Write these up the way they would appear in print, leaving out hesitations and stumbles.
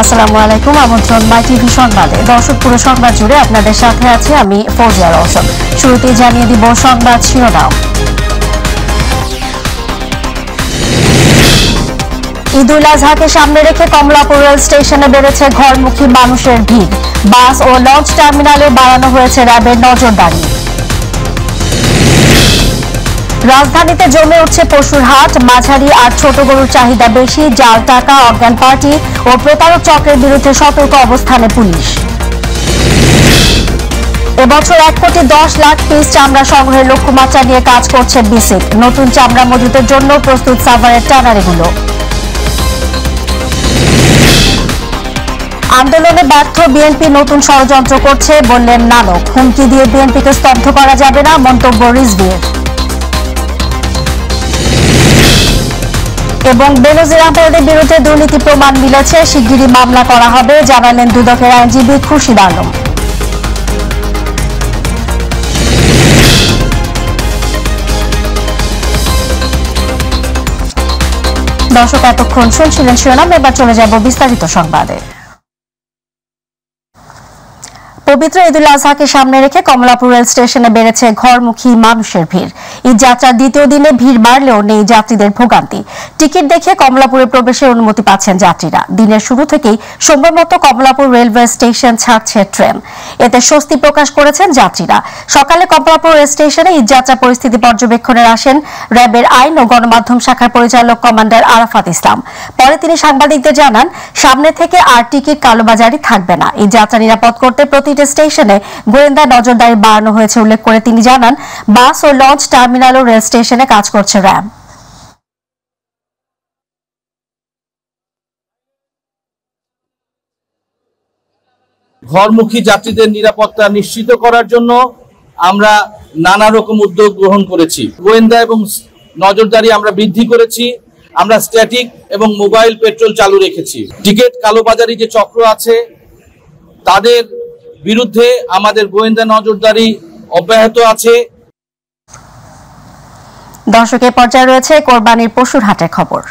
আসসালামু আলাইকুম, আমন্ত্রণ মাই টিভি সংবাদে। দর্শক, পুরো সংবাদ জুড়ে আপনাদের সাথে আছে আমি ফৌজিয়া রওশন। শুরুতেই জানিয়ে দিব সংবাদ শিরোনাম। ঈদুল আজহাকে সামনে রেখে কমলাপুর রেল স্টেশনে বেড়েছে ঘরমুখী মানুষের ভিড়। বাস ও লঞ্চ টার্মিনালে বাড়ানো হয়েছে র্যাবের নজরদারি। রাজধানীতে জমে উঠছে পশুর হাট। মাঝারি আর ছোট গরুর চাহিদা বেশি। জাল টাকা, অজ্ঞান পার্টি ও প্রতারক চক্রের বিরুদ্ধে সতর্ক অবস্থানে পুলিশ। এবছর 1,10,00,000 পিস চামড়া সংগ্রহের লক্ষ্যমাত্রা নিয়ে কাজ করছে বিসিক। নতুন চামড়া মজুতের জন্য প্রস্তুত সাভারের ট্যানারিগুলো। আন্দোলনে ব্যর্থ বিএনপি নতুন ষড়যন্ত্র করছে বললেন নানক। হুমকি দিয়ে বিএনপিকে স্তব্ধ করা যাবে না, মন্তব্য রিজভীর। এবং বেনজির আহমেদের বিরুদ্ধে দুর্নীতি প্রমাণ মিলেছে, শিগগিরই মামলা করা হবে, জানালেন দুদকের আইনজীবী খুরশিদ আলম। দর্শক, এতক্ষণ শুনছিলেন শিরোনাম, এবার চলে যাব বিস্তারিত সংবাদে। পবিত্র ঈদুল আজহাকে সামনে রেখে কমলাপুর রেল স্টেশনে বেড়েছে ঘরমুখী মানুষের ভিড়। ঈদ যাত্রার দ্বিতীয় দিনে ভিড় বাড়লেও নেই যাত্রীদের ভোগান্তি। টিকিট দেখে কমলাপুরে প্রবেশের অনুমতি পাচ্ছেন যাত্রীরা। দিনের শুরু থেকেই সময় মতো কমলাপুর রেলওয়ে স্টেশন ছাড়ছে ট্রেন। এতে স্বস্তি প্রকাশ করেছেন যাত্রীরা। সকালে কমলাপুর রেল স্টেশনে ঈদ যাত্রা পরিস্থিতি পর্যবেক্ষণে আসেন র্যাবের আইন ও গণমাধ্যম শাখার পরিচালক কমান্ডার আরাফাত ইসলাম। পরে তিনি সাংবাদিকদের জানান, সামনে থেকে আর টিকিট কালোবাজারি থাকবে না। ঈদ যাত্রা নিরাপদ করতে প্রতিটি স্টেশনে গোয়েন্দা নজরদারি বাড়ানো হয়েছে উল্লেখ করে তিনি জানান, বাস ও লঞ্চ টার্মিনাল ও রেল স্টেশনে কাজ করছে র্যাব। ঘরমুখী যাত্রীদের নিরাপত্তা নিশ্চিত করার জন্য আমরা নানা রকম উদ্যোগ গ্রহণ করেছি। গোয়েন্দা এবং নজরদারি আমরা বৃদ্ধি করেছি। আমরা স্ট্যাটিক এবং মোবাইল পেট্রোল চালু রেখেছি। টিকিট কালোবাজারি যে চক্র আছে তাদের বিরুদ্ধে আমাদের গোয়েন্দা নজরদারি অব্যাহত আছে। দর্শকের পর্যায়ে রয়েছে কোরবানির পশুর হাটের খবর।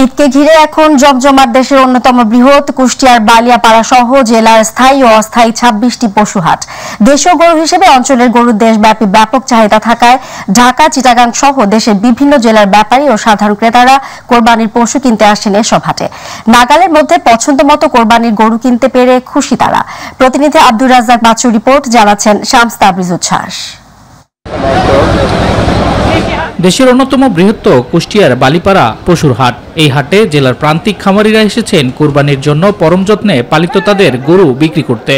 ঈদকে ঘিরে এখন জমজমাট দেশের অন্যতম বৃহৎ কুষ্টিয়ার বালিয়াপাড়া সহ জেলার স্থায়ী ও অস্থায়ী 26টি পশু হাট। দেশীয় গরু হিসেবে অঞ্চলের গরুর দেশব্যাপী ব্যাপক চাহিদা থাকায় ঢাকা, চিটাগাং সহ দেশের বিভিন্ন জেলার ব্যাপারী ও সাধারণ ক্রেতারা কোরবানির পশু কিনতে আসেন এসব হাটে। নাগালের মধ্যে পছন্দ মতো কোরবানির গরু কিনতে পেরে খুশি তারা। প্রতিনিধি আব্দুর রাজ্জাক বাচ্চুর রিপোর্ট, জানাচ্ছেন শামস তাবরিজ উচ্ছ্বাস। দেশের অন্যতম বৃহৎ কুষ্টিয়ার বালিপাড়া পশুর হাট। এই হাটে জেলার প্রান্তিক খামারিরা এসেছেন কুরবানির জন্য পরম যত্নে পালিত তাদের গরু বিক্রি করতে।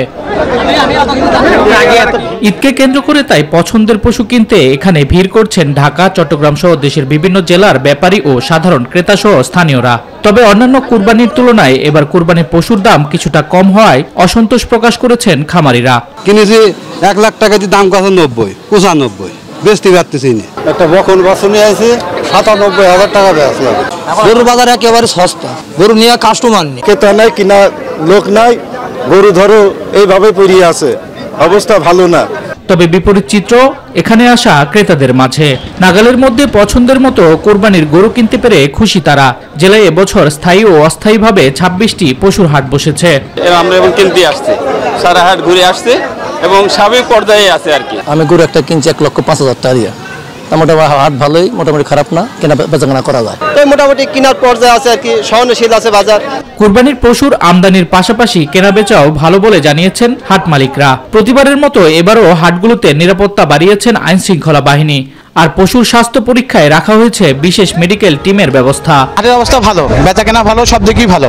ঈদকে কেন্দ্র করে তাই পছন্দের পশু কিনতে এখানে ভিড় করছেন ঢাকা, চট্টগ্রাম সহ দেশের বিভিন্ন জেলার ব্যাপারী ও সাধারণ ক্রেতা সহ স্থানীয়রা। তবে অন্যান্য কুরবানির তুলনায় এবার কুরবানির পশুর দাম কিছুটা কম হওয়ায় অসন্তোষ প্রকাশ করেছেন খামারিরা। কিনেছি 1 লাখ টাকা দিয়ে, দাম কত 90, 95, বেচতে পারতেছি না। একটা বকন বাছুর আছে 97,000 টাকা বেচলাম। গরুর বাজার একেবারে সস্তা, গরু নিয়ে কাস্টমার নেই, ক্রেতা নাই, কিনা লোক নাই, গরু ধরো এইভাবে পড়িয়ে আছে, অবস্থা ভালো না। তবে বিপরীত চিত্র এখানে আসা ক্রেতাদের মাঝে। নাগালের মধ্যে পছন্দের মতো কোরবানির গরু কিনতে পেরে খুশি তারা। জেলায় এবছর স্থায়ী ও অস্থায়ীভাবে 26টি পশুর হাট বসেছে। আমরা এবং কিনতে আসছে, সারা হাট ঘুরে আসছে এবং স্বাভাবিক পর্যায়ে আছে আর কি। আমি গরু একটা কিনছি 1,05,000 টাকা দিয়ে। মোটামুটি হাট ভালোই, মোটামুটি খারাপ না, কেনা বেচাকেনা করা যায়। তো মোটামুটি কেনার পর্যায়ে আছে আর কি, সহনশীল আছে বাজার। কুরবানির পশুর আমদানির পাশাপাশি কেনা বেচাও ভালো বলে জানিয়েছেন হাট মালিকরা। প্রতিবারের মতো এবারও হাটগুলোতে নিরাপত্তা বাড়িয়েছেন আইন শৃঙ্খলা বাহিনী। আর পশুর স্বাস্থ্য পরীক্ষায় রাখা হয়েছে বিশেষ মেডিকেল টিমের ব্যবস্থা। হাটের অবস্থা ভালো, বেচাকেনা ভালো, সব দিকই ভালো।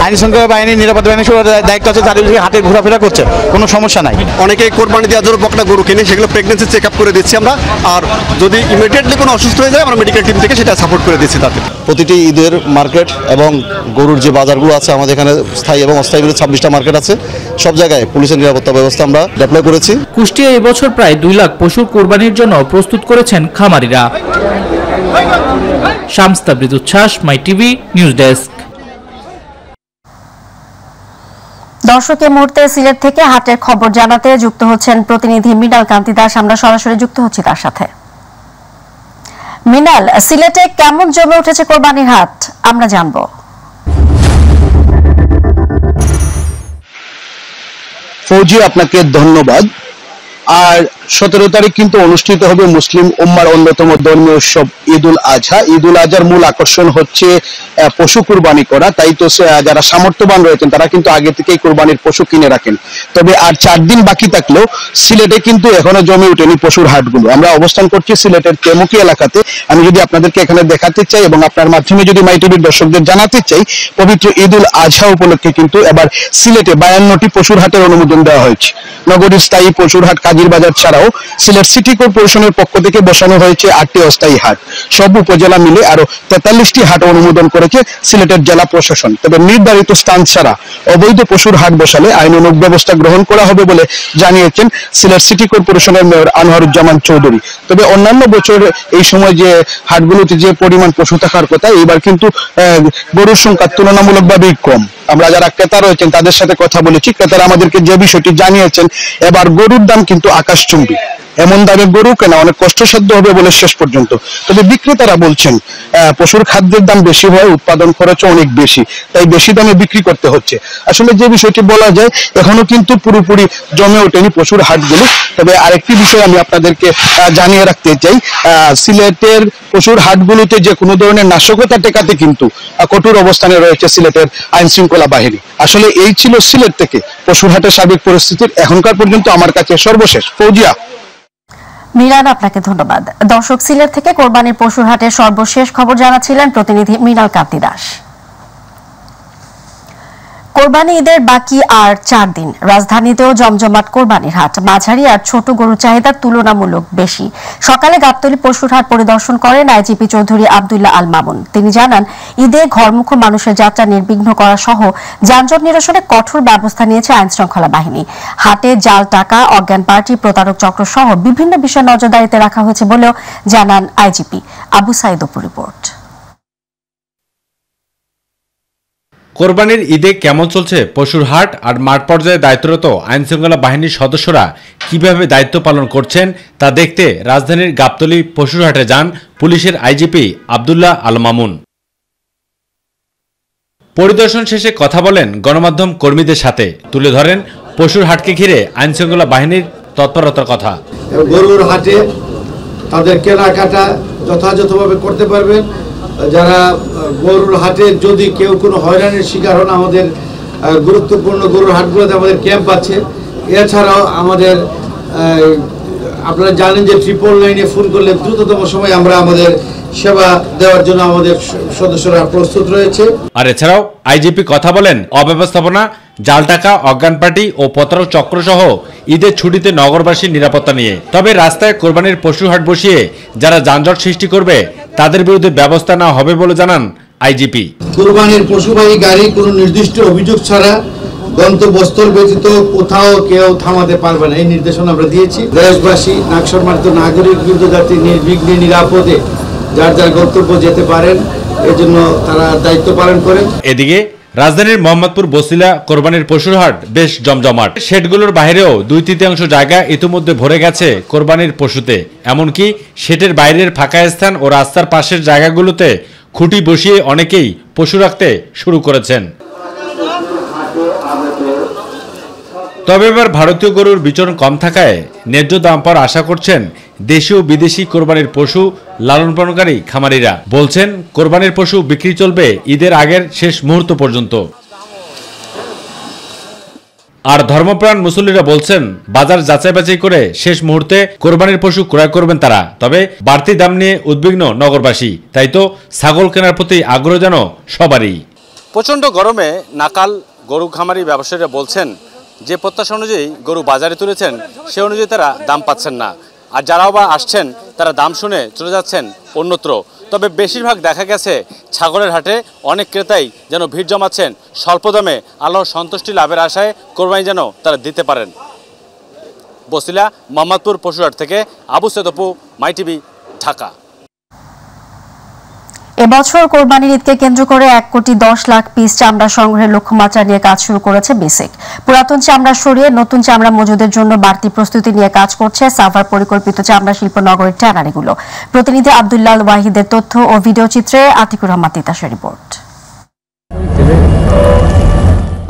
আইন শৃঙ্খলা বাহিনী, নিরাপত্তা বাহিনী দায়িত্ব আছে, চারিদিকে হাটে ঘোরাফেরা করছে, কোনো সমস্যা নাই। অনেকে কোরবানি দেওয়ার জন্য বকনা গরু কিনে, সেগুলো প্রেগনেন্সি চেক আপ করে দিচ্ছি আমরা। আর যদি ইমিডিয়েটলি কোনো অসুস্থ হয়ে যায়, আমরা মেডিকেল টিম থেকে সেটা সাপোর্ট করে দিচ্ছি তাদের। প্রতিটি ঈদের মার্কেট এবং গরুর যে বাজারগুলো আছে আমাদের এখানে স্থায়ী এবং অস্থায়ী 26টা মার্কেট আছে। সব জায়গায় পুলিশের নিরাপত্তা ব্যবস্থা আমরা ডেপ্লয় করেছি। কুষ্টিয়া এবছর প্রায় 2 লাখ পশুর কোরবানির জন্য প্রস্তুত করেছেন খামারিরা। শামস তাবরিজ উচ্ছ্বাস, মাই টিভি নিউজ ডেস্ক। দর্শক এই মুহূর্তে সিলেট থেকে হাটের খবর জানাতে যুক্ত হচ্ছেন প্রতিনিধি মৃণাল কান্তি দাস। আমরা সরাসরি যুক্ত হচ্ছি তার সাথে। মৃণাল, সিলেটে কেমন জমে উঠেছে কোরবানির হাট আমরা জানবো। ফৌজি, আপনাকে ধন্যবাদ। আর 17 তারিখ কিন্তু অনুষ্ঠিত হবে মুসলিম উম্মার অন্যতম ধর্মীয় উৎসব ঈদ উল আজহা। ঈদ উল আজহার মূল আকর্ষণ হচ্ছে পশু কুরবানি করা। তাই তো যারা সামর্থ্যবান রয়েছেন তারা কিন্তু আগে থেকেই কুরবানির পশু কিনে রাখেন। তবে আর 4 দিন বাকি থাকলেও সিলেটে কিন্তু এখনো জমে ওঠেনি পশুর হাটগুলো। আমরা অবস্থান করছি সিলেটের তেমুকি এলাকাতে। আমি যদি আপনাদেরকে এখানে দেখাতে চাই এবং আপনার মাধ্যমে যদি মাই টিভির দর্শকদের জানাতে চাই, পবিত্র ঈদ উল আজহা উপলক্ষে কিন্তু এবার সিলেটে 52টি পশুর হাটের অনুমোদন দেওয়া হয়েছে। নগরীর স্থায়ী পশুর হাট কাজীর বাজার ছাড়াও সিলেট সিটি কর্পোরেশনের পক্ষ থেকে বসানো হয়েছে 8টি অস্থায়ী হাট। সব উপজেলা মিলে আরো 43টি হাট অনুমোদন করেছে সিলেটের জেলা প্রশাসন। তবে নির্ধারিত স্থান ছাড়া অবৈধ পশুর হাট বসালে আইনানুগ ব্যবস্থা গ্রহণ করা হবে বলে জানিয়েছেন সিলেট সিটি কর্পোরেশনের মেয়র আনোয়ারুজ্জামান চৌধুরী। তবে অন্যান্য বছর এই সময় যে হাটগুলোতে যে পরিমাণ পশু থাকার কথা, এবার কিন্তু গরুর সংখ্যা তুলনামূলকভাবেই কম। আমরা যারা ক্রেতা রয়েছেন তাদের সাথে কথা বলেছি, ক্রেতারা আমাদেরকে যে বিষয়টি জানিয়েছেন, এবার গরুর দাম কিন্তু আকাশচুম্বী। এমন দামে গরু কেনা অনেক কষ্টসাধ্য হবে বলে শেষ পর্যন্ত। তবে বিক্রেতারা বলছেন পশুর খাদ্যের দাম বেশি হয়, উৎপাদন খরচ অনেক বেশি, তাই বেশি দামে বিক্রি করতে হচ্ছে। আসলে যে বিষয়টি বলা যায়, এখনো কিন্তু পুরোপুরি জমে ওঠেনি পশুর হাটগুলো। তবে আরেকটি বিষয় আমি আপনাদেরকে জানিয়ে রাখতে চাই, সিলেটের পশুর হাটগুলোতে যে কোনো ধরনের নাশকতা টেকাতে কিন্তু কঠোর অবস্থানে রয়েছে সিলেটের আইন শৃঙ্খলা বাহিনী। আসলে এই ছিল সিলেট থেকে পশুর হাটের সার্বিক পরিস্থিতির এখনকার পর্যন্ত আমার কাছে সর্বশেষ। ফৌজিয়া। মৃণাল, আপনাকে ধন্যবাদ। দর্শক, সিলেট থেকে কোরবানির পশুর হাটের সর্বশেষ খবর জানাচ্ছিলেন প্রতিনিধি মৃণাল কান্তি দাস। কোরবানি ঈদের বাকি আর 4 দিন। রাজধানীতেও জমজমাট কোরবানির হাট। মাঝারি আর ছোট গরুর চাহিদা তুলনামূলক বেশি। সকালে গাবতলী পশুর হাট পরিদর্শন করেন আইজিপি চৌধুরী আব্দুল্লাহ আল মামুন। তিনি জানান, ঈদে ঘরমুখো মানুষের যাত্রা নির্বিঘ্ন করা সহ যানজট নিরসনে কঠোর ব্যবস্থা নিয়েছে আইন শৃঙ্খলা বাহিনী। হাটে জাল টাকা, অজ্ঞান পার্টি, প্রতারক চক্র সহ বিভিন্ন বিষয় নজরদারিতে রাখা হয়েছে বলেও জানান আইজিপি। আবু সাইদ অপুর রিপোর্ট। কোরবানির ঈদে কেমন চলছে পশুর হাট আর মাঠ পর্যায়ে দায়িত্বরত আইনশৃঙ্খলা বাহিনীর সদস্যরা কিভাবে দায়িত্ব পালন করছেন তা দেখতে রাজধানীর গাবতলী পশুর হাটে যান পুলিশের আইজিপি আব্দুল্লাহ আল মামুন। পরিদর্শন শেষে কথা বলেন গণমাধ্যম কর্মীদের সাথে, তুলে ধরেন পশুর হাটকে ঘিরে আইনশৃঙ্খলা বাহিনীর তৎপরতার কথা। গরুর হাটে তাদের কেনাকাটা যথাযথভাবে করতে পারবেন। যারা গরুর হাটে যদি কেউ কোনো হয়রানির শিকার হন, আমাদের গুরুত্বপূর্ণ গরুর হাটগুলোতে আমাদের ক্যাম্প আছে। এছাড়াও আমাদের আপনারা জানেন যে 999-এ ফোন করলে দ্রুততম সময় আমরা আমাদের সেবা দেওয়ার জন্য আমাদের সদস্যরা প্রস্তুত রয়েছে। আর এছাড়াও আইজিপি কথা বলেন অব্যবস্থাপনা, জাল টাকা, অজ্ঞান পার্টি ও প্রতারক চক্র সহ ঈদের ছুটিতে নগরবাসীর নিরাপত্তা নিয়ে। তবে রাস্তায় কোরবানির পশু হাট বসিয়ে যারা যানজট সৃষ্টি করবে তাদের বিরুদ্ধে ব্যবস্থা নেওয়া হবে বলে জানান আইজিপি। কোরবানির পশুবাহী গাড়ি কোনো নির্দিষ্ট অভিযোগ ছাড়া গন্তব্যস্থল ব্যতীত কোথাও কেউ থামাতে পারবে না, এই নির্দেশনা আমরা দিয়েছি। দেশবাসী, নাগসম্মানিত নাগরিক কিন্তু যাতে নির্বিঘ্নে নিরাপদে যার যার গন্তব্য যেতে পারেন, এজন্য তারা দায়িত্ব পালন করেন। এদিকে রাজধানীর মোহাম্মদপুর বসিলা কোরবানির পশুর হাট বেশ জমজমাট। শেডগুলোর বাইরেও 2/3 জায়গা ইতিমধ্যে ভরে গেছে কোরবানির পশুতে। এমনকি শেডের বাইরের ফাঁকা স্থান ও রাস্তার পাশের জায়গাগুলোতে খুঁটি বসিয়ে অনেকেই পশু রাখতে শুরু করেছেন। তবে এবার ভারতীয় গরুর বিচরণ কম থাকায় ন্যায্য দাম পাওয়ার আশা করছেন দেশীয় বিদেশি কোরবানির পশু লালন পালনকারী খামারিরা। বলছেন, কোরবানির পশু বিক্রি চলবে ঈদের আগের শেষ মুহূর্ত পর্যন্ত। আর ধর্মপ্রাণ মুসল্লিরা বলছেন, বাজার যাচাই বাছাই করে শেষ মুহূর্তে কোরবানির পশু ক্রয় করবেন তারা। তবে বাড়তি দাম নিয়ে উদ্বিগ্ন নগরবাসী। তাই তো ছাগল কেনার প্রতি আগ্রহ যেন সবারই। প্রচণ্ড গরমে নাকাল গরু খামারি ব্যবসায়ীরা বলছেন, যে প্রত্যাশা অনুযায়ী গরু বাজারে তুলেছেন সে অনুযায়ী তারা দাম পাচ্ছেন না। আর যারাও বা আসছেন তারা দাম শুনে চলে যাচ্ছেন অন্যত্র। তবে বেশিরভাগ দেখা গেছে ছাগলের হাটে অনেক ক্রেতাই যেন ভিড় জমাচ্ছেন স্বল্প দামে আল্লাহর সন্তুষ্টি লাভের আশায় কোরবানি যেন তারা দিতে পারেন। বসিলা মোহাম্মদপুর পশুহাট থেকে আবু সাইদ অপু, মাই টিভি, ঢাকা। এবছর কোরবানির ঈদকে কেন্দ্র করে 1,10,00,000 পিস চামড়া সংগ্রহের লক্ষ্যমাত্রা নিয়ে কাজ শুরু করেছে বিসিক। পুরাতন চামড়া সরিয়ে নতুন চামড়া মজুদের জন্য বাড়তি প্রস্তুতি নিয়ে কাজ করছে সাভার পরিকল্পিত চামড়া শিল্প নগরীর ট্যানারিগুলো। প্রতিনিধি আব্দুল্লাহ ওয়াহিদের তথ্য ও ভিডিও চিত্রে আতিকুর রহমান তিতাসের রিপোর্ট।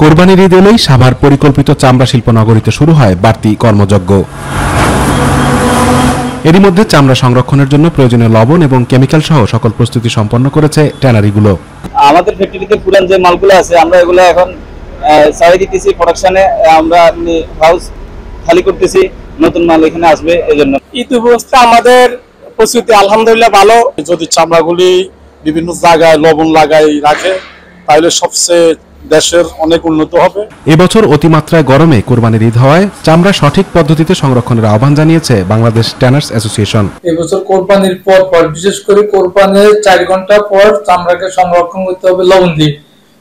কোরবানির ঈদ এলেই সাভার পরিকল্পিত চামড়া শিল্প নগরীতে শুরু হয় বাড়তি কর্মযজ্ঞ। এরই মধ্যে চামড়া সংরক্ষণের জন্য প্রয়োজনীয় লবণ এবং কেমিক্যাল সহ সকল প্রস্তুতি সম্পন্ন করেছে ট্যানারিগুলো। আমাদের ফ্যাক্টরিতে পুরান যে মালগুলো আছে আমরা এগুলো এখন সারি দিতেছি প্রোডাকশনে, আমরা হাউস খালি করতেছি, নতুন মাল এখানে আসবে। এজন্য ঈদ ব্যবস্থা আমাদের প্রস্তুতি আলহামদুলিল্লাহ ভালো। যদি চামড়াগুলি বিভিন্ন জায়গায় লবণ লাগাই রাখে তাহলে সবচেয়ে দেশের অনেক উন্নত হবে। এবছর অতিমাত্রায় গরমে কোরবানির ঈদ হওয়ায় চামড়া সঠিক পদ্ধতিতে সংরক্ষণের আহ্বান জানিয়েছে বাংলাদেশ ট্যানার্স অ্যাসোসিয়েশন। এবছর কোরবানির পর বিশেষ করে কোরবানির 4 ঘন্টা পর চামড়াকে সংরক্ষণ করতে হবে লবণ দিয়ে,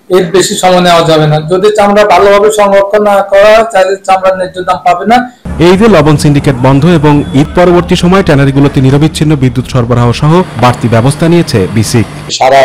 এর বেশি সময় নেওয়া যাবে না। যদি চামড়া ভালোভাবে সংরক্ষণ না করা তাহলে চামড়ার ন্যায্য দাম পাবে না। এই ঈদে লবণ সিন্ডিকেট বন্ধ এবং ঈদ পরবর্তী সময় ট্যানারিগুলোতে নিরবিচ্ছিন্ন বিদ্যুৎ সরবরাহ সহ বাড়তি ব্যবস্থা নিয়েছে বিসিক। সারা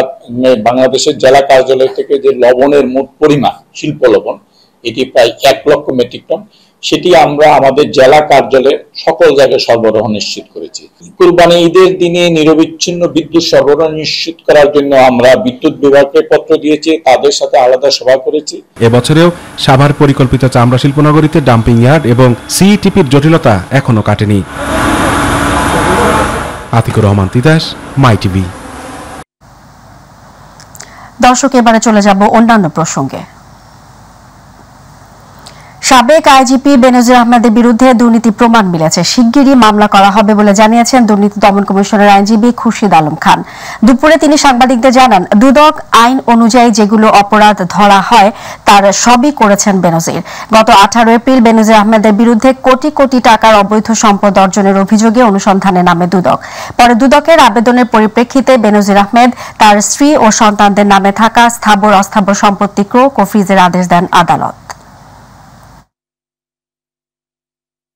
বাংলাদেশের জেলা কার্যালয় থেকে যে লবণের মোট পরিমাণ শিল্প লবণ এটি প্রায় 1 লক্ষ মেট্রিক টন, সেটি আমরা আমাদের জেলা কার্যালয়ে সকল জায়গায় সরবরাহ নিশ্চিত করেছি। কুরবানি ঈদের দিনে নিরবিচ্ছিন্ন বিদ্যুৎ সরবরাহ নিশ্চিত করার জন্য আমরা বিদ্যুৎ বিভাগকে পত্র দিয়েছি, তাদের সাথে আলাদা সভা করেছি। এবছরেও সাভার পরিকল্পিত চামড়া শিল্প নগরীতে ডাম্পিং ইয়ার্ড এবং সিইটিপির জটিলতা এখনো কাটেনি। আতিকুর রহমান তিতাস, মাই টিভি। দর্শক, এবারে চলে যাব অন্যান্য প্রসঙ্গে। সাবেক আইজিপি বেনজির আহমেদের বিরুদ্ধে দুর্নীতি প্রমাণ মিলেছে, শিগগিরই মামলা করা হবে বলে জানিয়েছেন দুর্নীতি দমন কমিশনের আইনজীবী খুরশিদ আলম খান। দুপুরে তিনি সাংবাদিকদের জানান, দুদক আইন অনুযায়ী যেগুলো অপরাধ ধরা হয় তার সবই করেছেন বেনজির। গত 18 এপ্রিল বেনজির আহমেদের বিরুদ্ধে কোটি কোটি টাকার অবৈধ সম্পদ অর্জনের অভিযোগে অনুসন্ধানে নামে দুদক। পরে দুদকের আবেদনের পরিপ্রেক্ষিতে বেনজির আহমেদ তার স্ত্রী ও সন্তানদের নামে থাকা স্থাবর অস্থাবর সম্পত্তি ক্রয় ও ফ্রিজের আদেশ দেন আদালত।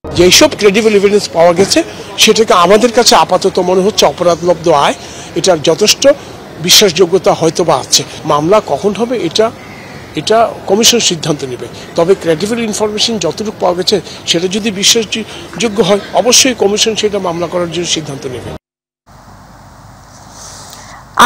যেসব ক্রেডিবল এভিডেন্স পাওয়া গেছে সেটাকে আমাদের কাছে আপাতত মনে হচ্ছে অপরাধলব্ধ আয়, এটার যথেষ্ট বিশ্বাসযোগ্যতা হয়তো বা আছে। মামলা কখন হবে এটা কমিশন সিদ্ধান্ত নেবে, তবে ক্রেডিবল ইনফরমেশন যতটুকু পাওয়া গেছে সেটা যদি বিশ্বাসযোগ্য হয় অবশ্যই কমিশন সেটা মামলা করার জন্য সিদ্ধান্ত নেবে।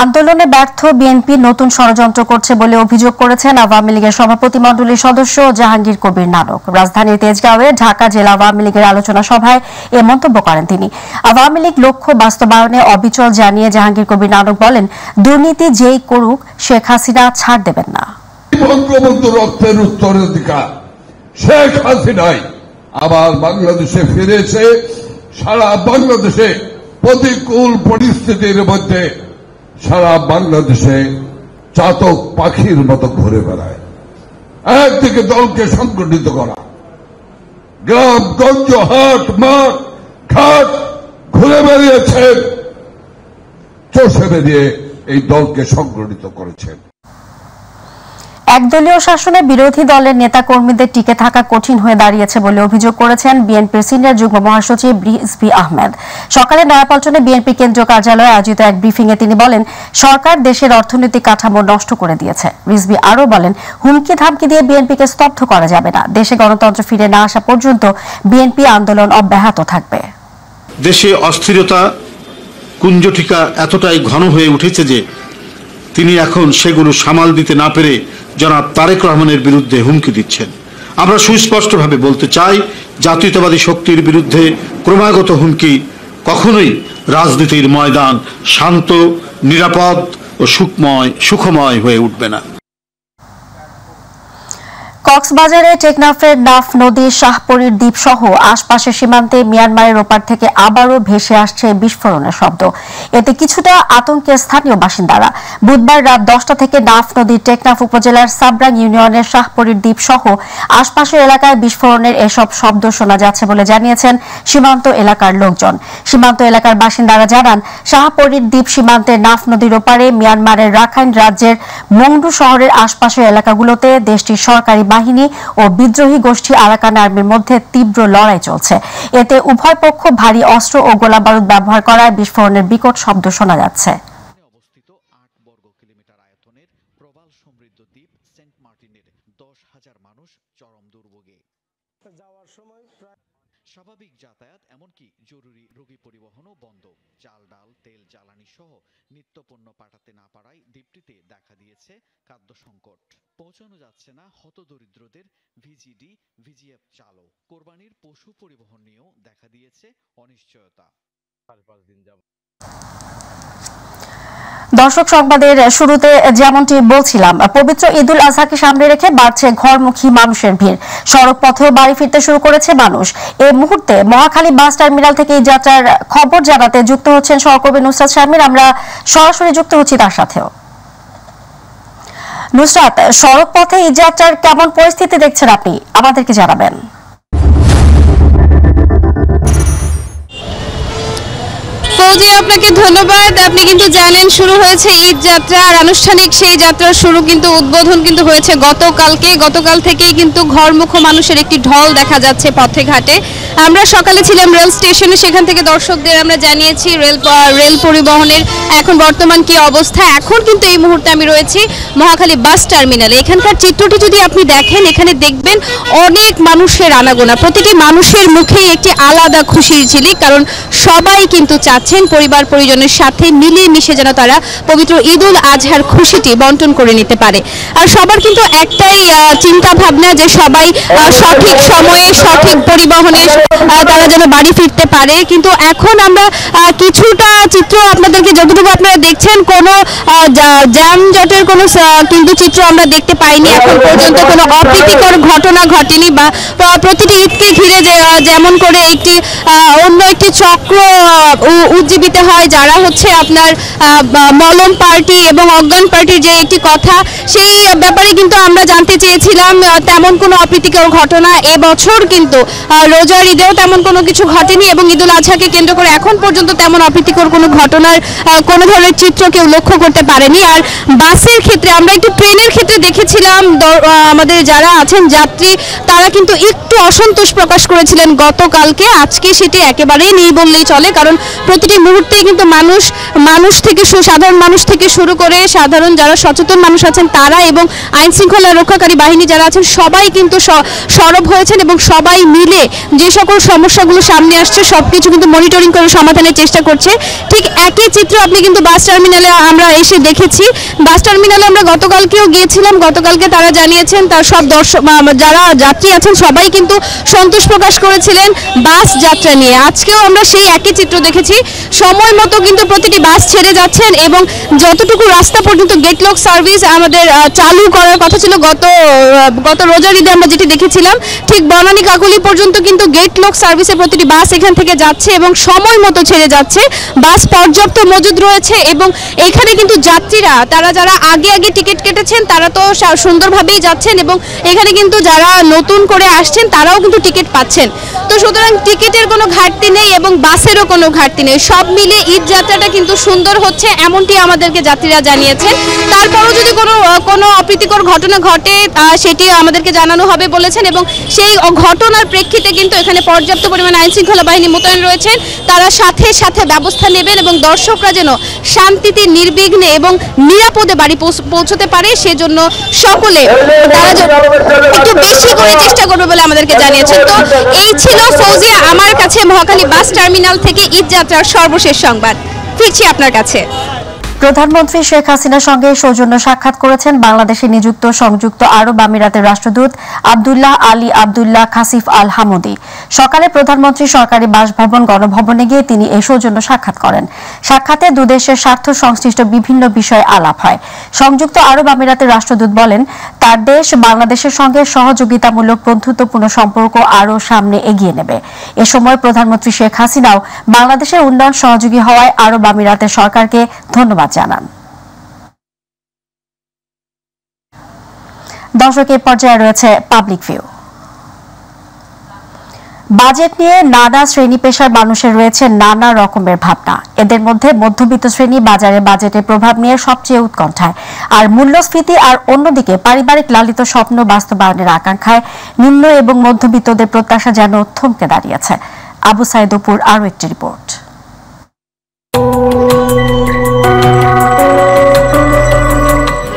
আন্দোলনে ব্যর্থ বিএনপি নতুন ষড়যন্ত্র করছে বলে অভিযোগ করেছেন আওয়ামী লীগের সভাপতিমণ্ডলীর সদস্য জাহাঙ্গীর কবির নানক। রাজধানীর তেজগাঁওয়ে ঢাকা জেলা আওয়ামী লীগের আলোচনা সভায় এ মন্তব্য করেন তিনি। আওয়ামী লীগ লক্ষ্য বাস্তবায়নে অবিচল জানিয়ে জাহাঙ্গীর কবির নানক বলেন, দুর্নীতি যেই করুক শেখ হাসিনা ছাড় দেবেন না। বঙ্গবন্ধু রক্তের উত্তরাধিকার শেখ হাসিনাই আবার বাংলাদেশে ফিরেছে। সারা বাংলাদেশে প্রতিকূল পরিস্থিতির মধ্যে সারা বাংলাদেশে চাতক পাখির মতো ঘুরে বেড়ায়। একদিকে দলকে সংগঠিত করা, গ্রাম গঞ্জ হাট মাঠ ঘাট ঘুরে বেরিয়েছেন, চষে বেরিয়ে এই দলকে সংগঠিত করেছেন। একদলীয় শাসনে বিরোধী দলের নেতা কর্মীদের টিকে থাকা কঠিন হয়ে দাঁড়িয়েছে বলে অভিযোগ করেছেন বিএনপির সিনিয়র যুগ্ম মহাসচিব রিজভী আহমেদ। সকালে নয়াপল্টনে বিএনপি কেন্দ্রীয় কার্যালয়ে আয়োজিত এক ব্রিফিংয়ে তিনি বলেন, সরকার দেশের অর্থনৈতিক কাঠামো নষ্ট করে দিয়েছে। রিজভী আরও বলেন, হুমকি ধামকি দিয়ে বিএনপিকে স্তব্ধ করা যাবে না। দেশে গণতন্ত্র ফিরে না আসা পর্যন্ত বিএনপি আন্দোলন অব্যাহত থাকবে। দেশে অস্থিরতা কুঞ্জটিকা এতটাই ঘন হয়ে উঠেছে যে তিনি এখন সেগুলো সামাল দিতে না পেরে জনাব তারেক রহমানের বিরুদ্ধে হুমকি দিচ্ছেন। আমরা সুস্পষ্টভাবে বলতে চাই, জাতীয়তাবাদী শক্তির বিরুদ্ধে ক্রমাগত হুমকি কখনোই রাজনীতির ময়দান শান্ত, নিরাপদ ও সুখময় হয়ে উঠবে না। কক্সবাজারে টেকনাফের নাফ নদীর শাহপরীর দ্বীপ সহ আশপাশের সীমান্তে মিয়ানমারের ওপার থেকে আবারও ভেসে আসছে বিস্ফোরণের শব্দ। এতে কিছুটা আতঙ্কে স্থানীয় বাসিন্দারা। বুধবার রাত 10টা থেকে নাফ নদীর টেকনাফ উপজেলার সাবরাং ইউনিয়নের শাহপরীর দ্বীপ সহ আশপাশের এলাকায় বিস্ফোরণের এসব শব্দ শোনা যাচ্ছে বলে জানিয়েছেন সীমান্ত এলাকার লোকজন। সীমান্ত এলাকার বাসিন্দারা জানান, শাহপরীর দ্বীপ সীমান্তের নাফ নদীর ওপারে মিয়ানমারের রাখাইন রাজ্যের মংডু শহরের আশপাশের এলাকাগুলোতে দেশটির সরকারি বাহিনী ও বিদ্রোহী গোষ্ঠী আরাকান আর্মির মধ্যে তীব্র লড়াই চলছে। এতে উভয় পক্ষ ভারী অস্ত্র ও গোলাবারুদ ব্যবহার করায় বিস্ফোরণের বিকট শব্দ শোনা যাচ্ছে। স্বাভাবিক যাতায়াত এমনকি জরুরি রোগী পরিবহনও বন্ধ। চাল, ডাল, তেল, জ্বালানি সহ নিত্যপণ্য পাঠাতে না পারায় দ্বীপটিতে দেখা দিয়েছে খাদ্য সংকট। পৌঁছানো যাচ্ছে না হতদরিদ্রদের ভিজিডি, ভিজিএফ চালও। কোরবানির পশু পরিবহন নিয়েও দেখা দিয়েছে অনিশ্চয়তা। 5 দিন যাব। দর্শক, সংবাদের শুরুতে যেমনটি বলছিলাম, পবিত্র ঈদুল আজহাকে সামনে রেখে বাড়ছে ঘরমুখী মানুষের ভিড়। সড়ক পথেও বাড়ি ফিরতে শুরু করেছে মানুষ। এই মুহূর্তে মহাখালী বাস টার্মিনাল থেকে এই যাত্রার খবর জানাতে যুক্ত হচ্ছেন সহকর্মী নুসরাত শারমিন। আমরা সরাসরি যুক্ত হচ্ছি তার সাথেও। নুসরাত, সড়ক পথে এই যাত্রার কেমন পরিস্থিতি দেখছেন আপনি, আমাদেরকে জানাবেন। আপনাকে ধন্যবাদ। আপনি কিন্তু জানেন শুরু হয়েছে ঈদ যাত্রা, আর আনুষ্ঠানিক সেই যাত্রার শুরু কিন্তু উদ্বোধন কিন্তু হয়েছে গতকাল থেকেই কিন্তু ঘরমুখ মানুষের একটি ঢল দেখা যাচ্ছে পথে ঘাটে। আমরা সকালে ছিলাম রেল স্টেশনে, সেখান থেকে দর্শকদের আমরা জানিয়েছি রেল পরিবহনের এখন বর্তমান কি অবস্থা। এখন কিন্তু এই মুহূর্তে আমি রয়েছি মহাখালী বাস টার্মিনালে। এখানকার চিত্রটি যদি আপনি দেখেন, এখানে দেখবেন অনেক মানুষের আনাগোনা। প্রতিটি মানুষের মুখেই একটি আলাদা খুশির ঝিলিক, কারণ সবাই কিন্তু চাচ্ছেন পরিবার পরিজনের সাথে মিলে মিশে যেন তারা পবিত্র ঈদুল আজহার খুশিটি বন্টন করে নিতে পারে। আর সবার কিন্তু একটাই চিন্তা ভাবনা যে সবাই সঠিক সময়ে সঠিক পরিবহনে তারা যেন বাড়ি ফিরতে পারে। কিন্তু এখন আমরা কিছুটা চিত্র আপনাদেরকে, যতটুকু আপনারা দেখছেন, কোনো যানজটের কোনো কিন্তু চিত্র আমরা দেখতে পাইনি এখন পর্যন্ত। কোনো অপ্রীতিকর ঘটনা ঘটেনি, বা প্রতিটি ঈদকে ঘিরে যেমন করে একটি অন্য একটি চক্র উজ্জীবিত হয়, যারা হচ্ছে আপনার মলম পার্টি এবং অজ্ঞান পার্টির যে একটি কথা, সেই ব্যাপারে কিন্তু আমরা জানতে চেয়েছিলাম। তেমন কোনো অপ্রীতিকর ঘটনা এবছর কিন্তু রোজার ঈদেও তেমন কোনো কিছু ঘটেনি, এবং ঈদুল আজহাকে কেন্দ্র করে এখন পর্যন্ত তেমন অপ্রীতিকর কোনো ঘটনার কোনো ধরনের চিত্র কেউ লক্ষ্য করতে পারেনি। আর বাসের ক্ষেত্রে আমরা একটু ট্রেনের ক্ষেত্রে দেখেছিলাম আমাদের যারা আছেন যাত্রী, তারা কিন্তু একটু অসন্তোষ প্রকাশ করেছিলেন গতকালকে। আজকে সেটি একেবারেই নেই বললেই চলে, কারণ প্রতিটি মুহূর্তে কিন্তু মানুষ থেকে সাধারণ মানুষ থেকে শুরু করে সাধারণ যারা সচেতন মানুষ আছেন তারা এবং আইন শৃঙ্খলা রক্ষাকারী বাহিনী যারা আছেন সবাই কিন্তু সরব হয়েছেন, এবং সবাই মিলে যে সকল সমস্যাগুলো সামনে আসছে সবকিছু কিন্তু মনিটরিং করে সমাধানের চেষ্টা করছে। ঠিক একই চিত্র আপনি কিন্তু বাস টার্মিনালে আমরা এসে দেখেছি। বাস টার্মিনালে আমরা গতকালকেও গিয়েছিলাম। গতকালকে তারা জানিয়েছেন তার সব দর্শক যারা যাত্রী আছেন সবাই কিন্তু সন্তোষ প্রকাশ করেছিলেন বাস যাত্রা নিয়ে। আজকেও আমরা সেই একই চিত্র দেখেছি। সময় মতো কিন্তু প্রতিটি বাস ছেড়ে যাচ্ছেন, এবং যতটুকু রাস্তা পর্যন্ত গেটলক সার্ভিস আমাদের চালু করার কথা ছিল গত রোজার ঈদে আমরা যেটি দেখেছিলাম, ঠিক বনানী কাকুলি পর্যন্ত কিন্তু গেটলক সার্ভিসে প্রতিটি বাস এখান থেকে যাচ্ছে এবং সময় মতো ছেড়ে যাচ্ছে। বাস পর্যাপ্ত মজুদ রয়েছে, এবং এখানে কিন্তু যাত্রীরা যারা আগে টিকিট কেটেছেন তারা তো সুন্দরভাবেই যাচ্ছেন, এবং এখানে কিন্তু যারা নতুন করে আসছেন তারাও কিন্তু টিকিট পাচ্ছেন। তো সুতরাং টিকিটের কোনো ঘাটতি নেই এবং বাসেরও কোনো ঘাটতি নেই। সব মিলে ঈদ যাত্রাটা কিন্তু সুন্দর হচ্ছে, এমনটি আমাদেরকে যাত্রীরা জানিয়েছেন। তারপরও যদি কোনো অপ্রীতিকর ঘটনা ঘটে সেটি আমাদেরকে জানানো হবে বলেছেন, এবং সেই ঘটনার প্রেক্ষিতে কিন্তু এখানে পর্যাপ্ত পরিমাণে আইন শৃঙ্খলা বাহিনী মোতায়েন রয়েছেন। তারা সাথে সাথে ব্যবস্থা নেবেন, এবং দর্শকরা যেন শান্তিতে নির্বিঘ্নে এবং নিরাপদে বাড়ি পৌঁছতে পারে সেজন্য সকলে তারা একটু বেশি করে চেষ্টা করবে বলে আমাদেরকে জানিয়েছেন। তো এই ছিল ফৌজিয়া আমার কাছে মহাখালী বাস টার্মিনাল থেকে ঈদ যাত্রার সর্বশেষ সংবাদ। ফিরছি আপনার কাছে। প্রধানমন্ত্রী শেখ হাসিনার সঙ্গে সৌজন্য সাক্ষাৎ করেছেন বাংলাদেশে নিযুক্ত সংযুক্ত আরব আমিরাতের রাষ্ট্রদূত আব্দুল্লাহ আলী আব্দুল্লাহ খাসিফ আল হামুদি। সকালে প্রধানমন্ত্রী সরকারি বাসভবন গণভবনে গিয়ে তিনি এই সৌজন্য সাক্ষাৎ করেন। সাক্ষাতে দুদেশের স্বার্থ সংশ্লিষ্ট বিভিন্ন বিষয়ে আলাপ হয়। সংযুক্ত আরব আমিরাতের রাষ্ট্রদূত বলেন, তার দেশ বাংলাদেশের সঙ্গে সহযোগিতামূলক বন্ধুত্বপূর্ণ সম্পর্ক আরও সামনে এগিয়ে নেবে। এ সময় প্রধানমন্ত্রী শেখ হাসিনাও বাংলাদেশের উন্নয়ন সহযোগী হওয়ায় আরব আমিরাতের সরকারকে ধন্যবাদ জানান। দর্শক, এই পর্যায়ে রয়েছে পাবলিক ভিউ। বাজেট নিয়ে নানা শ্রেণী পেশার মানুষের রয়েছে নানা রকমের ভাবনা। এদের মধ্যে মধ্যবিত্ত শ্রেণী বাজেটের প্রভাব নিয়ে সবচেয়ে উৎকণ্ঠায়, আর মূল্যস্ফীতি আর অন্যদিকে পারিবারিক লালিত স্বপ্ন বাস্তবায়নের আকাঙ্ক্ষায় নিম্ন এবং মধ্যবিত্তদের প্রত্যাশা যেন থমকে দাঁড়িয়েছে। আবু সাইদ অপুর আরও একটি রিপোর্ট।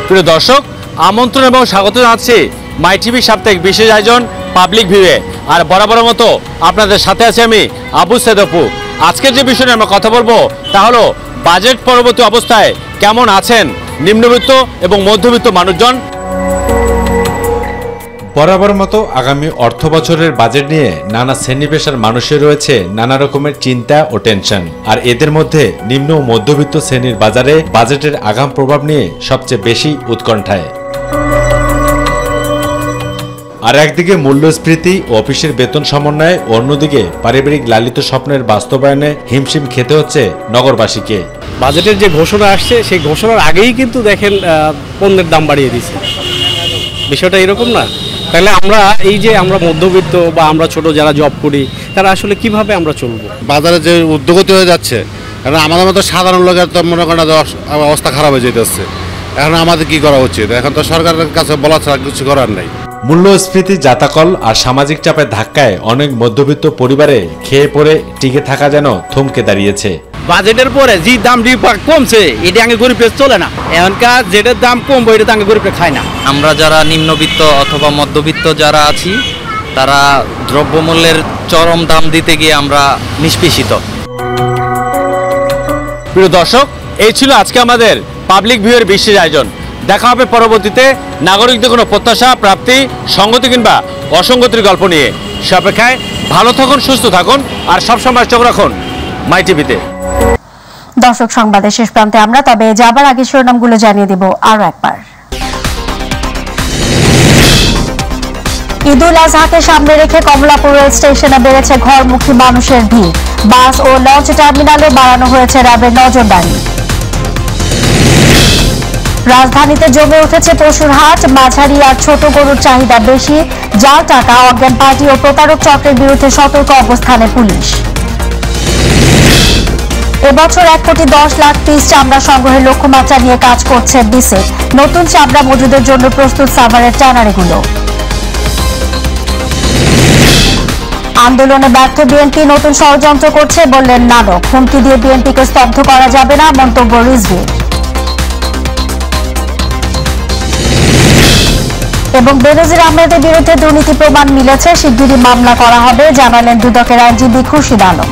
প্রিয় দর্শক, আমন্ত্রণ এবং স্বাগত জানাচ্ছি মাই টিভি সাপ্তাহিক বিশেষ আয়োজন পাবলিক ভিউয়ে। আর বরাবরের মতো আপনাদের সাথে আছি আমি আবু সেদপু। আজকের যে বিষয় নিয়ে আমরা কথা বলবো তা হলো বাজেট পরবর্তী অবস্থায় কেমন আছেন নিম্নবিত্ত এবং মধ্যবিত্ত মানুষজন। বরাবর মতো আগামী অর্থ বছরের বাজেট নিয়ে নানা শ্রেণী পেশার মানুষের রয়েছে নানা রকমের চিন্তা ও টেনশন। আর এদের মধ্যে নিম্ন ও মধ্যবিত্ত শ্রেণীর বাজারে বাজেটের আগাম প্রভাব নিয়ে সবচেয়ে বেশি উৎকণ্ঠায়। আর একদিকে মূল্যস্ফীতি ও অফিসের বেতন সমন্বয়ে, অন্যদিকে পারিবারিক লালিত স্বপ্নের বাস্তবায়নে হিমশিম খেতে হচ্ছে নগরবাসীকে। বাজেটের যে ঘোষণা আসছে সেই ঘোষণার আগেই কিন্তু দেখেন পণ্যের দাম বাড়িয়ে দিচ্ছে। বিষয়টা এরকম না? তাহলে আমরা এই যে আমরা মধ্যবিত্ত বা আমরা ছোট যারা জব করি তারা আসলে কিভাবে আমরা চলবো? বাজারে যে উদ্যোগতি হয়ে যাচ্ছে, কারণ আমাদের মতো সাধারণ লোকের তো মনে করেন অবস্থা খারাপ হয়ে যেতেছে। এখন আমাদের কি করা উচিত? এখন তো সরকারের কাছে বলা ছাড়া কিছু করার নাই। মূল্যস্ফীতি, জাতাকল আর সামাজিক চাপের ধাক্কায় অনেক মধ্যবিত্ত পরিবারে খেয়ে পড়ে টিকে থাকা যেন থমকে দাঁড়িয়েছে। বাজেটের পরে যে দাম কমছে এটা আগে গরিবের চলে না, এখনকার যেটার দাম কমবো এটা আগে গরিবের খায় না। আমরা যারা নিম্নবিত্ত অথবা মধ্যবিত্ত যারা আছি তারা দ্রব্যমূল্যের চরম দাম দিতে গিয়ে আমরা নিষ্পেষিত। প্রিয় দর্শক, এই ছিল আজকে আমাদের পাবলিক ভিউয়ের বিশেষ আয়োজন। দেখা হবে পরবর্তীতে নাগরিকদের কোনো প্রত্যাশা, প্রাপ্তি, সংগতি কিংবা অসঙ্গতির গল্প নিয়ে। সে অপেক্ষায় ভালো থাকুন, সুস্থ থাকুন আর সবসময় চোখ রাখুন মাই টিভিতে। দর্শক, সংবাদের শেষ প্রান্তে আমরা, তবে যাবার আগে শিরোনামগুলো জানিয়ে দিব আরো একবার। ঈদুল আজহাকে সামনে রেখে কমলাপুর রেল স্টেশনে বেড়েছে ঘরমুখী মানুষের ভিড়। বাস ও লঞ্চ টার্মিনালে বাড়ানো হয়েছে র্যাবের নজরদারি। রাজধানীতে জমে উঠেছে পশুর হাট। মাঝারি আর ছোট গরুর চাহিদা বেশি। জাল টাকা, অজ্ঞান পার্টি ও প্রতারক চক্রের বিরুদ্ধে সতর্ক অবস্থানে পুলিশ। এবছর 1,10,00,000 পিস চামড়া সংগ্রহের লক্ষ্যমাত্রা নিয়ে কাজ করছে বিসেক। নতুন চামড়া মজুদের জন্য প্রস্তুত সাভারের ট্যানারিগুলো। আন্দোলনে ব্যর্থ বিএনপি নতুন ষড়যন্ত্র করছে বললেন নানক। হুমকি দিয়ে বিএনপিকে স্তব্ধ করা যাবে না, মন্তব্য রিজভীর। এবং বেনজির আহমেদের বিরুদ্ধে দুর্নীতি প্রমাণ মিলেছে, শিগগিরই মামলা করা হবে, জানালেন দুদকের আইনজীবী খুরশিদ আলম।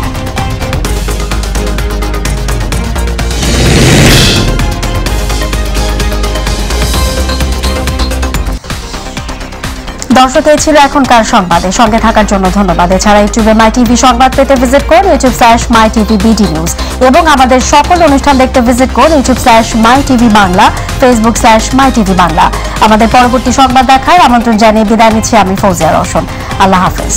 দর্শক, এই ছিল এখনকার সংবাদে। সঙ্গে থাকার জন্য ধন্যবাদ। এছাড়া ইউটিউবে মাই টিভি সংবাদ পেতে ভিজিট করুন youtube/mytvbd news এবং আমাদের সকল অনুষ্ঠান দেখতে ভিজিট করুন youtube/mytv বাংলা, facebook/mytv বাংলা। আমাদের পরবর্তী সংবাদ দেখার আমন্ত্রণ জানিয়ে বিদায় নিচ্ছি আমি ফৌজিয়া রওশন। আল্লাহ হাফেজ।